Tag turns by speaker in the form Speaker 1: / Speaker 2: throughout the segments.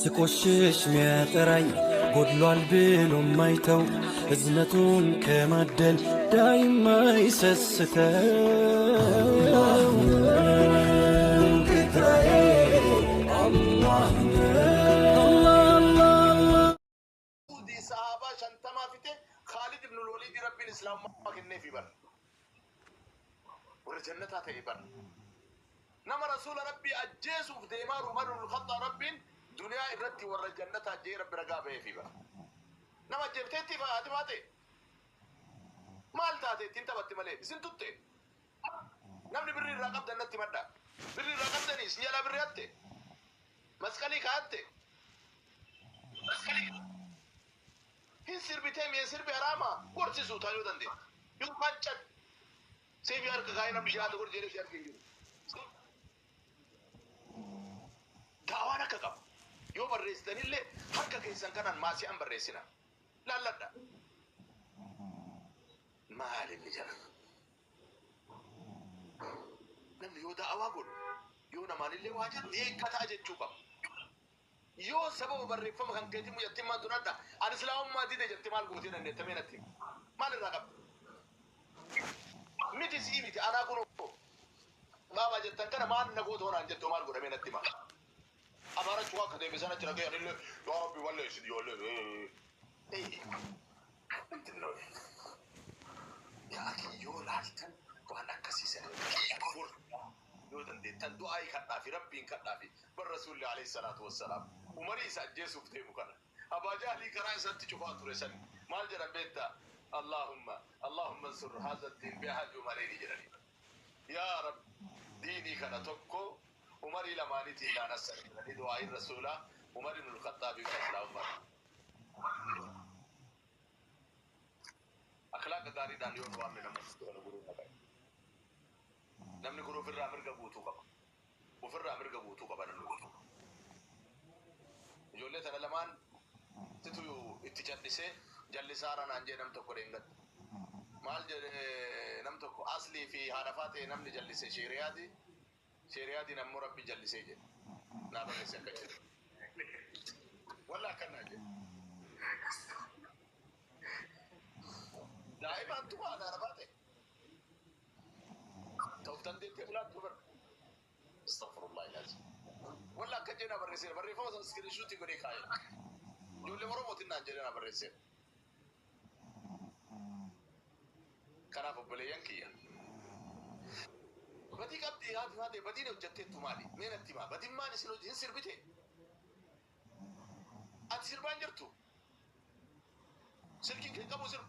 Speaker 1: ስቆሽሽ ሚያጠራኝ ጎድሏል ብሎ ማይተው እዝነቱን ከማደል ዳይማ ይሰስተው ጌታዬ አላህ
Speaker 2: دي صحابة شنتما فيته خالد بن الوليد رب الإسلام ما كنا في بر ورجنة تايبر نما رسول ربي أجيس في دمار عمر بن الخطاب رب دنيا الرد ورجنة تاجي رب رقابه في بر نما جبتي فاتماتي مال تاتي تنتبت ملي سنتوتي نمني بري رقاب دنتي مدى بري رقاب دني سيالا برياتي مسكالي كاتي مسكالي هن سربتهم يسرب حراما ورسي سوتا يودندي يوم بانچت سيف يارك غاينا بشهاد ور جيري شهر كينجو دعوانا كقب يو بريستني اللي حقا كيسان كانان ماسي ام بريسنا لا لا لا مال النجر نم يو دعوا قول يو نمان اللي واجد ديك كتا جتشوكم يو سبب بريفم كان كيتم يتم ما تنادى الإسلام ما دي جتمال قوتين أن يتمينتي ما للرقب ميتي سيميتي أنا أقول بابا جتن كنا ما نقول هنا عن جتمال قوتين من التمال أمارة شو كده بسنا تلاقي يعني اللي يا ربي ولا يسدي ولا إيه يا أخي يو لالتن وأنا كسيسة يو تندي تندعي كنا في ربي كنا في بالرسول عليه الصلاة والسلام ومري سجّسوا في مكان أبا جهلي كراي ستشوفات رسن مال جرى بيتا اللهم انصر هذا الدين بأحد عمرين جرني يا رب ديني كنا تبكو عمري لما نتي لا نسر دعاء الرسول عمر بن الخطاب كسلا عمر أخلاق داري دانيون وامنا مستوى نقولون نمني كرو في الرامر قبوتو كبا وفي الرامر قبوتو كبا نقول جولة ترى لمان تتو اتجاهنسه جلسارا نانجي نم تكو رينغت مال نم تكو أصلي في هارفات نم نجلسه شريعتي نم مربي جلسه جه نابا نسكت ولا كنا جه دائما تبغى هارفاته توفتن دي تقولات تبر استغفر الله العظيم ولا كجنا برسير بريفوز سكرين شوت يقول كاي جولة مرة موتين نانجرنا برسير كنا فبليان كيا بدي كابدي هذا بدي نوجدت تمالي مين التما بدي ما نسلو جين سربته أتصير بانجرتو سلكين كي كابو سر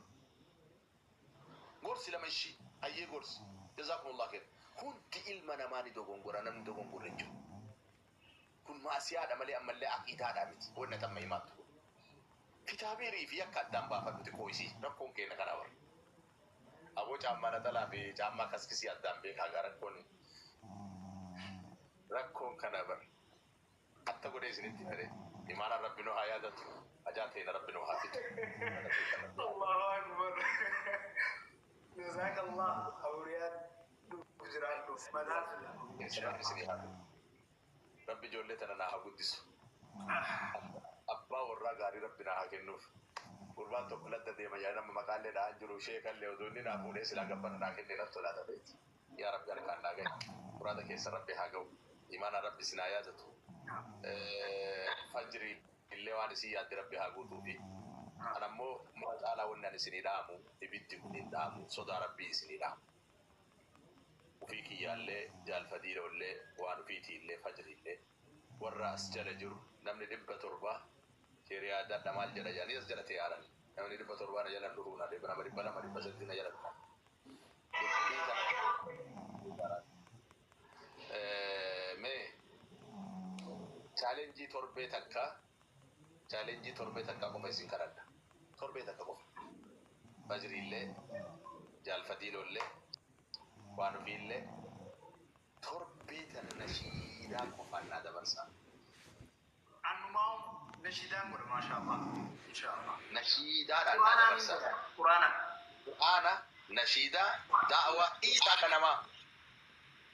Speaker 2: غورس لما يشي أيه غورس جزاكم الله خير هون تقيل ما نماني دوغون غورا نم دوغون غورنجو كن ما سيادة ملي أملي عقيدة دامت وانا تم إيمات كتابي ريفيا كدام بافا بتكويسي ركون كينا كناور أبو جامعنا تلا في جامعة كسكسي أدام بيك أغار ركون كناور حتى قد يزنين تفري إيمانا ربنا حياتك أجاتين ربنا حافظ
Speaker 3: الله أكبر جزاك الله أوريات بجران مدار
Speaker 2: إن شاء الله سنيها ربي جولة تنا قدس أبا ورا غاري ربنا هكنوف قربان تقولت ده ما جانا مقالة ده أنجلو شيء كله ودوني نامونه سلاك بنا ناكن نفس ولا تبيت يا رب يا ركان ناقي قرادة كيس ربي هاجو إيمان ربي سنايا جتو فجري اللي وانا سياد ربي هاجو توبي أنا مو على وننا سني دامو تبيت من دامو صدا ربي سني دامو وفيك يالله جال فدير ولا وان فيتي اللي فجر اللي والرأس جل نمني دبة تربة شريعة دا مال جل يعني يسجل تيارا نمني دبة تربة نجلا نرونا دبنا مريبنا مريبنا سجلنا جلا مي challenge torbe takka kuma isin karanda torbe takka kuma fajriille jal fadilille وانو في اللي تربيت النشيدة كفانا دبرسا
Speaker 3: عنو ما نشيدة ما شاء الله إن شاء الله
Speaker 2: نشيدة دبرسا قرآن نشيدة دعوة إيسا كنما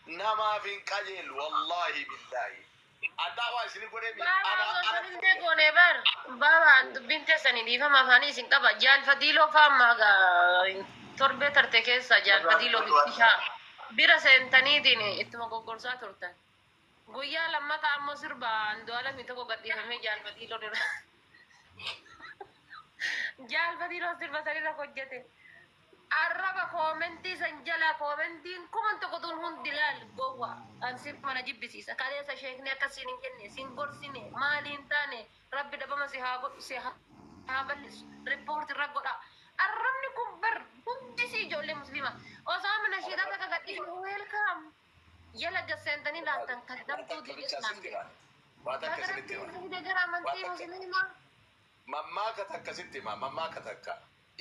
Speaker 2: نما فين كجل والله بالله الدعوة سنقول أنا
Speaker 4: goone bar baba binte sani di fama fani sin qaba jal fadilo fama ga torbe tarte keessa jal fadilo bitisha bira sentani dini ittuma gogorsa turtan guyya lammata ammo sirba ando ala mi tokko gadifame jal fadilo dira jal fadilo sirba sani ra hojjete arraba koomenti san jala koomentiin kuman tokko tun hundilal gowa an sirba mana jibbisiisa kaleessa sheekni akkasin hin jenne sin gorsine maaliin taane rabbi dhabama si haa ballisu riippoorti irra godha arrabni kun bar hundi si ijoollee muslima osoo mana shiidhaa takka gadhiifne weelkaam yala gaseentanii laatan kaddamtuu dibislaamte gara amantii muslimaa
Speaker 2: mammaa ka takka sitti mammaa ka takka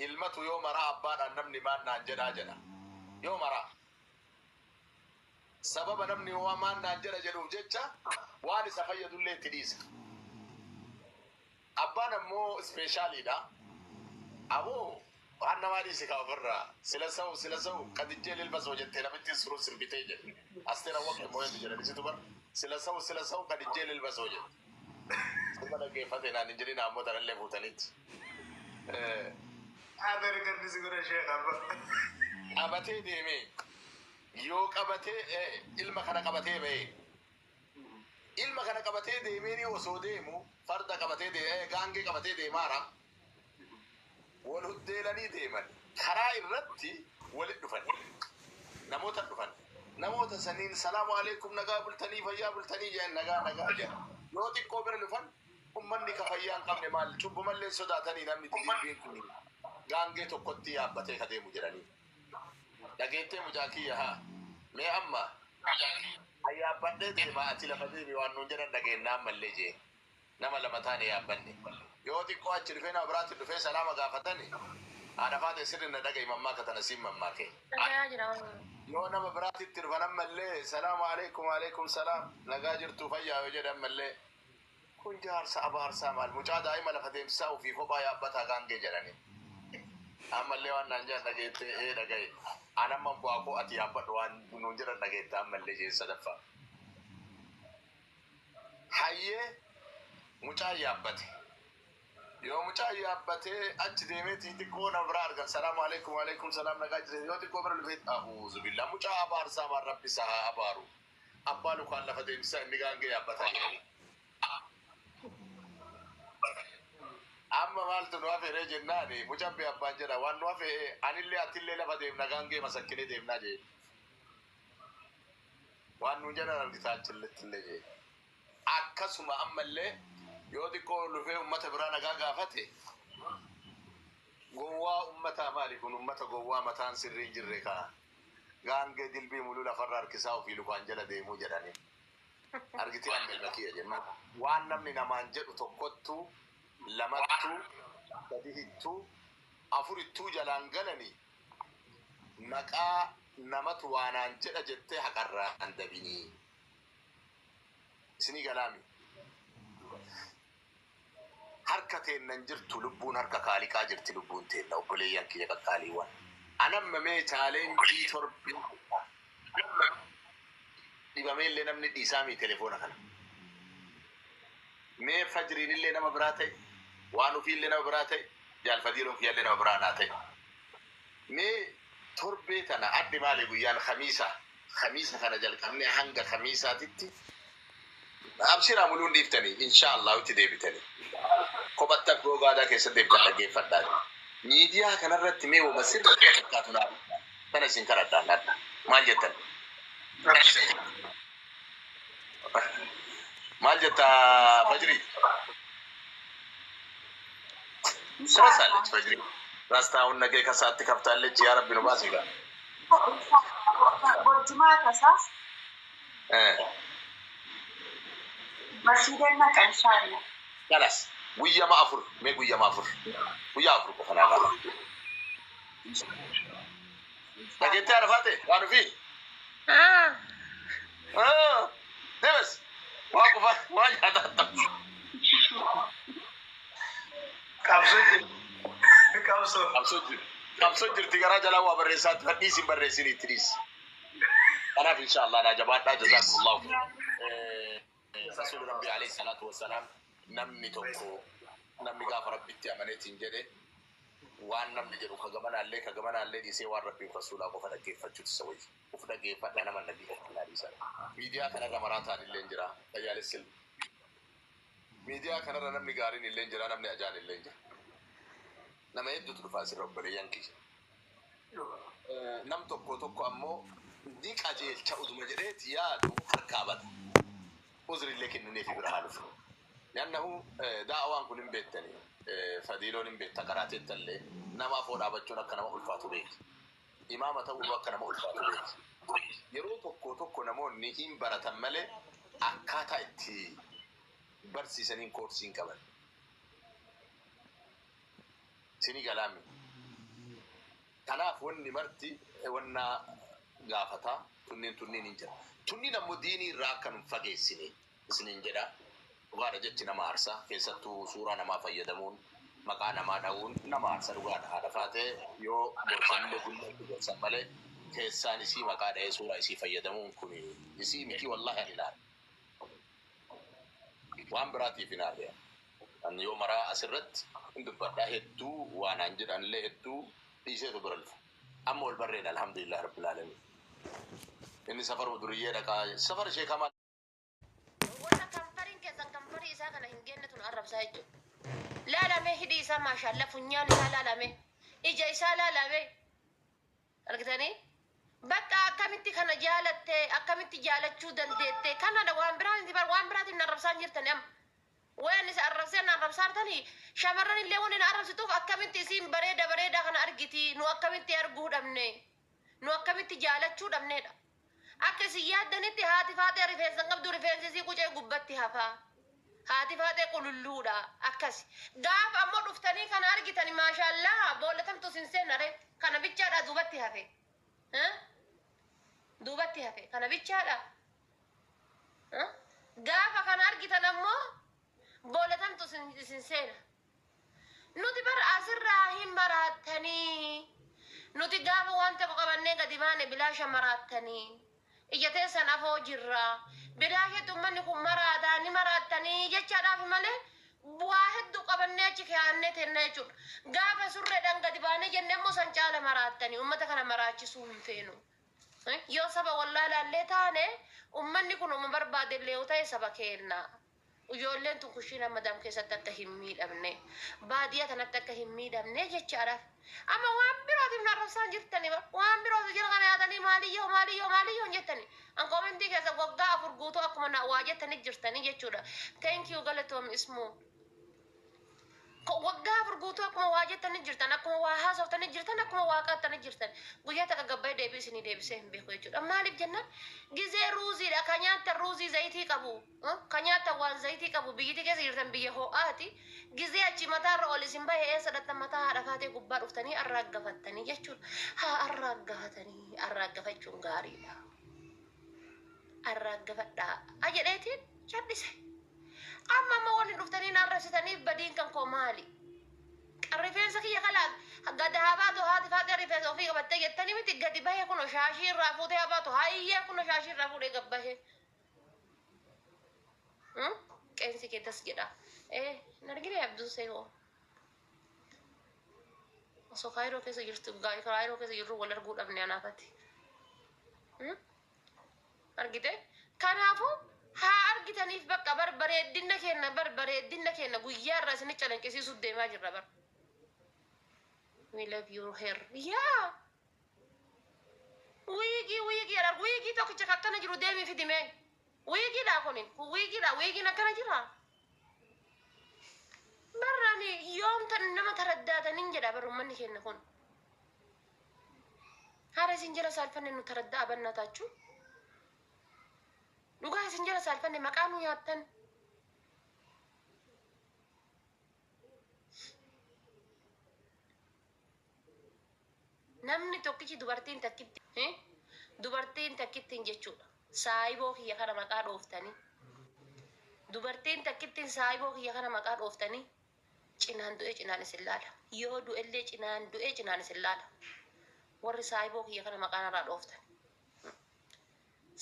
Speaker 2: ilmatu yoo maraa abbaadhaan namni maan naan jedha yoo maraa sababa namni maan naan jedhuuf jecha waan isa fayyadullee itti dhiisa abbaan ammoo ispeeshaaliidha aboo waan namaa dhiisi kaa ofirraa sila sa'u qadijjee lilbasoo jettee namitti suruu sirbitee jedhe asteera waqe mooyatu jedhanisitu bar sila sa'u qadijjee lilbasoo jedhe sirba dhaggeeffate naan hin jedhin ammoo tanallee fuutanitti
Speaker 3: Haber gardisi gura sheekh abba.
Speaker 2: qabatee deemee yoo qabatee ilma kana qabatee ba'ee ilma kana qabatee deemee osoo deemu farda qabatee deemee gaangee qabatee deemaara wal huddeelanii deeman karaa irratti walit dhufan namoota saniin salaamu alaikum nagaa bultanii fayyaa bultanii jedhan nagaa jedhan yoo xiqqoo bira dhufan ummanni ka fayyaa hin qabne maal cubbumallee sodaatanii namni diddiibbeen kun gaangee tokkotti yaabbatee ka deemu jedhanii dhageettee mujaakiyya haa mee amma yaabbadhee deema ati lafa deemi waan nuun jedhan dhageenyaan mallee jee nama lama taane yaabbanne yoo xiqqoo achi dhufee nama biraatti dhufee salaama gaafatani haadha faate sirri na dhaga'i mammaa katana siin mammaa kee yoo nama biraatitti dhufan ammallee salaamu alaikum salaam nagaa jirtu fayyaa yoo jedhan mallee kun jaarsa abaarsaa maal mucaa daa'ima lafa deemsisaa ofii kophaa yaabbataa gaangee jedhani ammallee waan naan jedhan dhageettee dhaga'i anamman bu'aa koo ati yaabbadhu waan nuun jedhan dhageette ammallee jee sadaffaa hayyee mucaa yaabbate yoo mucaa yaabbatee achi deemeetii xiqqoo nama biraa argan salaamu alaikum salaam nagaa jirte yoo xiqqoo bira dhufee ahuuzu billaa mucaa abaarsaa maan rabbisaa haa abaaru abbaa lukaan lafa deemsisaa inni gaangee yaabbataa jedhani amma maaltu nu hafeeree jennaani mucabbi abbaan jedha waan nu hafee anillee atillee lafa deemna gaangee masakkinee deemnaa jee waan nu jedhan argitaa achillettillee jee akkasuma ammallee yoo xiqqoo dhufee ummata biraa nagaa gaafate gowwaa ummataa maali kun ummata gowwaa mataan sirrii hin jirre kaa gaangee dilbii muluu lafarra harkisaa ofii lukaan jala deemuu jedhani argitee amma ilma kiyya jenna waan namni namaan jedhu tokkottuu lamattuu sadihittuu afurittuu jalaan galanii maqaa namatu waanaan jedha jettee haqarraa an dabinii isinii galaami harka teennan jirtu lubbuun harka kaaliqaa jirti lubbuun teenna obboleeyyan kiyya qaqqaaliiwwan anamma mee chaaleenjii torbi dhibameellee namni dhiisaamii telefoona kana mee fajriinillee nama biraa ta'e waan ufiillee nama biraa ta'e jaalfadiiroon kiyyallee nama biraa naa ta'e mee torbee tana addi maali guyyaan khamiisa kana jalqabnee hanga khamiisaatitti abshiraa muluun dhiiftanii inshaallah itti deebitanii kophatta googaadaa keessa deebitan dhaggeeffadhaa miidiyaa kanarratti mee wama sirri fakkaatu naa kana isin kadhadhaan adda maal jettan maal jetta fajri sirasaalech fajri rastaa'uun nagee kasaatti kaftaallechi yaa rabbi nu baasiga
Speaker 5: Bojjumaa kasaas masjiidan naqan shaalla.
Speaker 2: kalas guyyama afur mee guyyaa afur qofanaa qaba dhageettee arfaate waan ufii deebes waa qofa waa nyaatatta qabsoo jirti garaa jalaa waa barreessaatti fadhiisin barreessin itti dhiisi kanaaf inshallah naa jabaadhaa jazakumullahu رسول ربي عليه الصلاة والسلام namni tokko namni gaafa rabbitti amaneetiin jedhe waan namni jedhu kagamanaallee dhiisee waan rabbiin rasuulaa qofa dhaggeeffachuutu isa wayyi. Uf dhaggeeffadha nama nabii dhaggeeffadha. Miidiyaa kanarra maraataan illee jira tajaajilli. Miidiyaa kanarra namni gaariin illee jira namni ajaan illee jira. Nama hedduutu dhufaa asirra obboleeyyan kiyya. Nam tokko ammoo ni qajeelcha uduma jedheeti yaadu harkaa bada. Uzrillee kennineefi bira haalufu. Naannahu daawaan kun hin beektanii. Fadiiloon hin beekta qaraateettallee namaaf hoo dhaabachuun akka nama ulfaatu beekti. Imaama ta'uu akka nama ulfaatu beekti. Yeroo tokko namoonni hin baratan malee akkaataa itti barsiisaniin koorsiin qaban. Sini galaami. Kanaaf wanni marti wanna gaafataa tunniin hin jira. Tunniin ammoo diinii irraa akka nun fageessine isiniin jedha. Dhugaadha jechi nama aarsaa keessattuu suuraa namaa fayyadamuun maqaa namaa dha'uun nama aarsa dhugaadha. Haadha faatee yoo gorsanillee gulleetti gorsan malee keessaan isii maqaa dha'ee suuraa isii fayyadamuun kun isii miti wallahi ani ilaala. Waan biraatiif hin aarre'a. Ani yoo maraa asirratti hin dubbadhaa hedduu waan aan jedhanillee hedduu dhiiseetu bira dhufu. Amma ol barreedha alhamdulillah rabbil alamin. Inni safara duriyyee dhaqaa safara sheekamaa.
Speaker 4: isaa kana hin genne tun arrabsaa jechuudha. Laalame hidhi isaa maashaallah funyaan isaa laalame ija isaa laalame argitanii bakka akkamitti kana jaalatte akkamitti jaalachuu dandeette kanadha waan biraatiin arrabsaa jirtanii amma waan isa arrabsaartanii shamarran illee waan arrabsituuf akkamitti isiin bareeda kana argiti nu akkamitti arguu dhabne nu akkamitti jaalachuu dhabneedha. Akka isin yaaddanitti haati faatee rifeensa qabdu rifeensi isii qucee gubbatti hafaa. Haati faatee qululluudha akkas gaafa ammoo dhuftanii kana argitani maashaallah boolatamtu sin seenare kana bichaadha duubatti hafe kana bichaadha gaafa kana argitan ammoo boolatamtu sin seena nuti bar asirraa hin maraattanii nuti gaafa waan tokko qabannee gadi baane bilaasha maraattanii ija teessan afoo jirraa biraa hedduu manni kun maraataa ni maraattanii jechaadhaaf malee bu'aa hedduu qabannee achi kaa'annee tennaa jechuudha. Gaafa surreedhaan gadi baanee jennee immoo san caala maraattanii uummata kana maraachisuu hin feenu. Yoo saba wallaalaallee taane uummanni kun uma barbaadellee yoo ta'e saba keenna. Ijoolleen tun kushiin Ramadaan keessatti akka hin miidhamne baadiyyaa kanatti akka hin miidhamne jechaadhaaf. Amma waan birootiif narrabsaan jirtanii waan birootu jira kana yaatanii maaliyyoo jettanii an komentii keessa waggaa 4 guutuu akkuma waa jettanii jirtanii jechuudha. Thank you galatoom ismoo. Waggaa 4 guutuu akkuma waa jettanii jirtan akkuma waa haasoftanii jirtan akkuma waa qaxxanii jirtan guyyaa takka gabbay deebisanii deebisee hin beeku jechuudha. Maaliif jennaan gizee ruuziidha kan nyaata ruuzii zayitii qabu kan nyaata waan zayitii qabu biyyatti keessa jirtan biyya ho'aati gizee achi mataarra ol isin bahee eessa dhatta mataa haadha faatee gubbaa dhuftanii arraaggafattanii jechuudha. Haa arraaggafachuun gaariidha. Arraaggafadhaa ajedheetiin cal'ise. Amma waliin dhuftanii narrabsitaniif badiin kan koo maali? Rifeensa kiyya kalaat gadi habaatu haati faatee rifeensa ofii qabattee jettanii miti gadi bahee kun shaashii irraa fuutee habaatu hayyee kun shaashii irraa fuudhee gabbahee. Qeensi keetas jedha. Nargile abduu seehoo. Osoo kaayiroo keessa jirtu kaayiroo keessa jirru wal arguu dhabne anaafatti. Argite? Kanaafuu haa argitaniif bakka barbareeddina kenna guyyaa irraa isin calanqisiisuu deemaa jirra bar. We love your hair. Yeah. Wigii tokkicha akkana jiru deemii fidime. Wigiidha kunin wigiin akkana jira. Barraani yoomtan nama taraddaataniin jedha barummanni kenna kun. Haara isin jala saalfanne nu taraddaa abannataachuu. Dhugaa isin jala saalfanne maqaa nu yaattan. Namni tokkichi dubartiin takkittiin jechuudha. Saayiboo kiyya kana maqaa dhooftanii. Dubartiin takkittiin saayiboo kiyya kana maqaa dhooftanii cinaan du'ee cinaan isin laala. Yoo du'ellee cinaan du'ee cinaan isin laala. Warri saayiboo kiyya kana maqaa narraa dhooftan.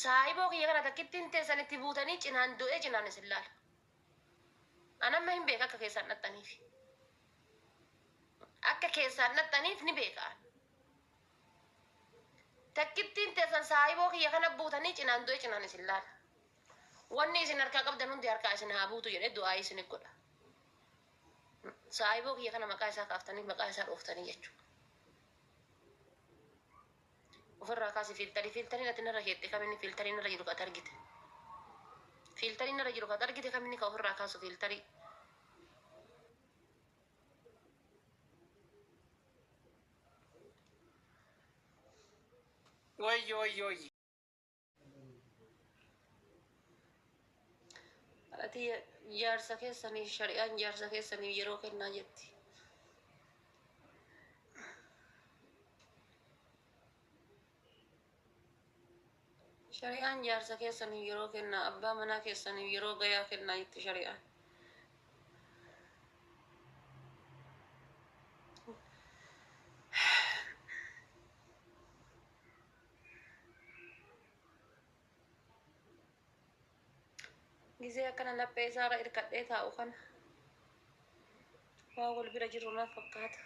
Speaker 4: Saayiboo kiyya kana takkittiin teessanitti buutanii cinaan du'ee cinaan isin laala. أنا ما هم بيك أكا كيسان نتنيف أكا كيسان نتنيف نبيك تكتين تسان سايبوك يخنا بوتاني جنان دوي جنان سلال واني سنركا قبضا نون دي أركا سنها بوتو يلي دعاي سنكودا saayibook iyya kana maqaa isaa kaaftanii maqaa isaa dhooftanii jechuudha. Ofirraa kaasi fiiltarii ati narra heette kaminni fiiltarii narra jiru kan argite. Fiiltarii narra jiru kan argite kaminni kan ofirraa kaasu fiiltarii.
Speaker 3: Wayyo.
Speaker 4: Ati jaarsa keessanii shari'aan jaarsa keessanii yeroo kennaa jetti. Shari'aan jaarsa keessanii yeroo kennaa abbaa manaa keessanii yeroo gayaa kennaa jetti shari'aan. Gisee akkana laphee isaarra irkadhee taa'u kana waa wal bira jiru naaf fakkaata.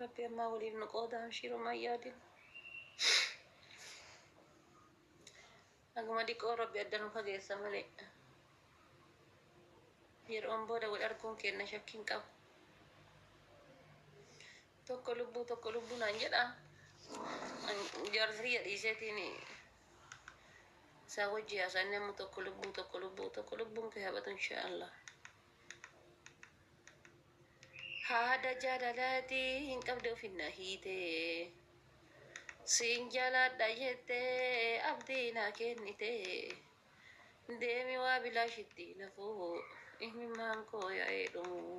Speaker 4: Rabbi ammaa waliif nu qooda hamshiirumaa yaadin. Aguma dhiqoo rabbi adda nu fageessa malee. Yeroon booda wal arguun kenna shakkiin qabu. Tokko lubbuu naan jedha. Jaarsirii dhiiseetiin isaa wajji haasaan namni tokko lubbuun kee habatu inshaallah. Haada jaalalaatii hin qabde ofinna hiite. Siin jaaladha jettee abdii naa kennite. Deemi waa bilaashitti nafuu imimmaan koo yaa'ee dhumu.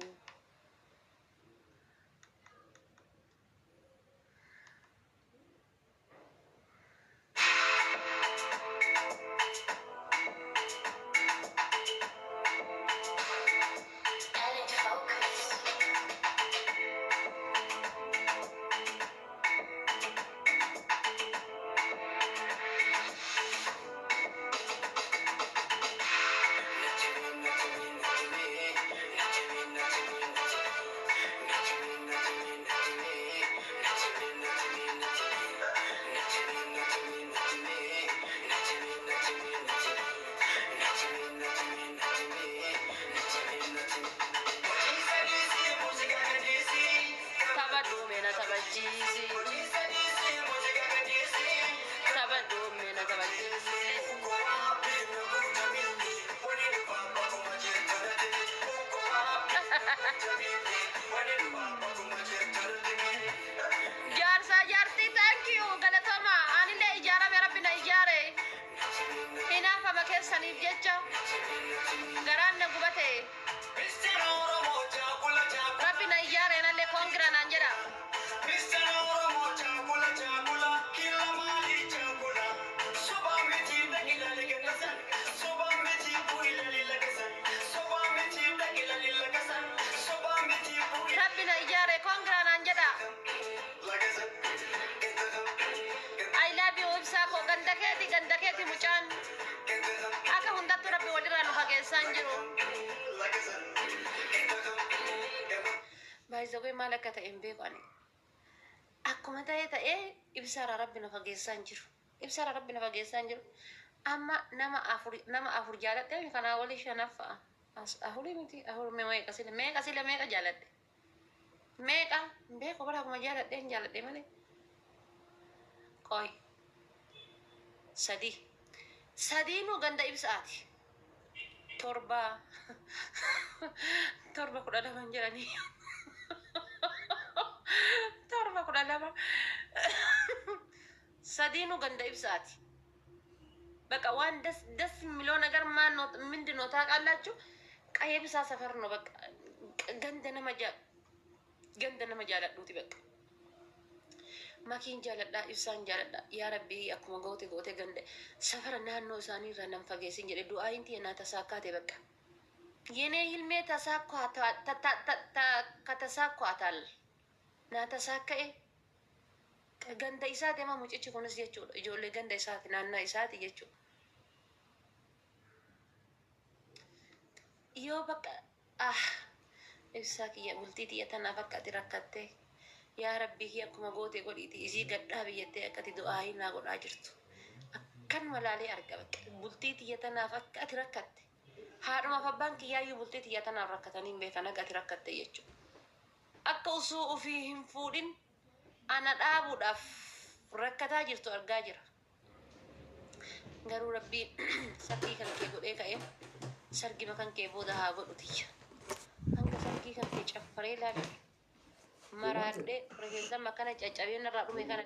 Speaker 4: Saniif jecha garaan na gubate rabbi na ijaare nallee koongiraa naan jedha. Rabbi na ijaare koongiraa naan jedha. I love you ibsaa koo ganda keeti mucaan. Akka hundattuu rabbi walirraa nu fageessaan jiru. Baay'isawwee maal akka ta'e hin beeku ani. Akkuma ta'ee ibsaarraa rabbi na fageessaan jiru. Ibsaarraa rabbi na fageessaan jiru. Amma nama afur jaaladhe kanaa walii shanaffaa. Afurii miti afur meeqa jaaladhe. Meeqa hin beeku bara akkuma jaaladhe malee. Qoy. Sadiinuu ganda ibsaati. Torba 12 jedhanii. Torba 12. Sadiinuu ganda ibsaati. Baka waan das miloo nagar mindinoo taaqallachu qayyee bisaa safarno baka ganda nama jaaladhuuti baka. Makiin jaaladha ibsaan jaaladha yaa rabbi akkuma goote ganda safara naannoo isaanii irraa nan fageessin jedhe du'aa inti yenaa tasaakkaate bakka yenee hilmee tasaakkwaatal naa tasaakka'e ganda isaati ama mucichi kunis jechuudha ijoollee ganda isaati naannaa isaati jechuudha yoo bakka ibsaa kiyya bultii xiyya tanaa fakkaati rakkatte yaa rabbii kiyya akkuma goote godhiiti isii gadhaa biyyattee akkati du'aa hinaa godhaa jirtu akkan malaalee arga bakka bultii xiyya tanaaf akka ati rakkatte haadhumaaf abbaan kiyyaayyuu bultii xiyya tanaaf rakkatanii hin beekan akka ati rakkatte jechuudha. Akka usuu ofii hin fuudhin ana dhaabuudhaaf rakkataa jirtu argaa jira. Garuu rabbiin sargii kan kee godhee ka'e sargima kan kee booda haa godhu tiyya. Hanga sargii kan kee caffaree ilaalu maraadhee rifeensa makkana caccabee narraa dhume kana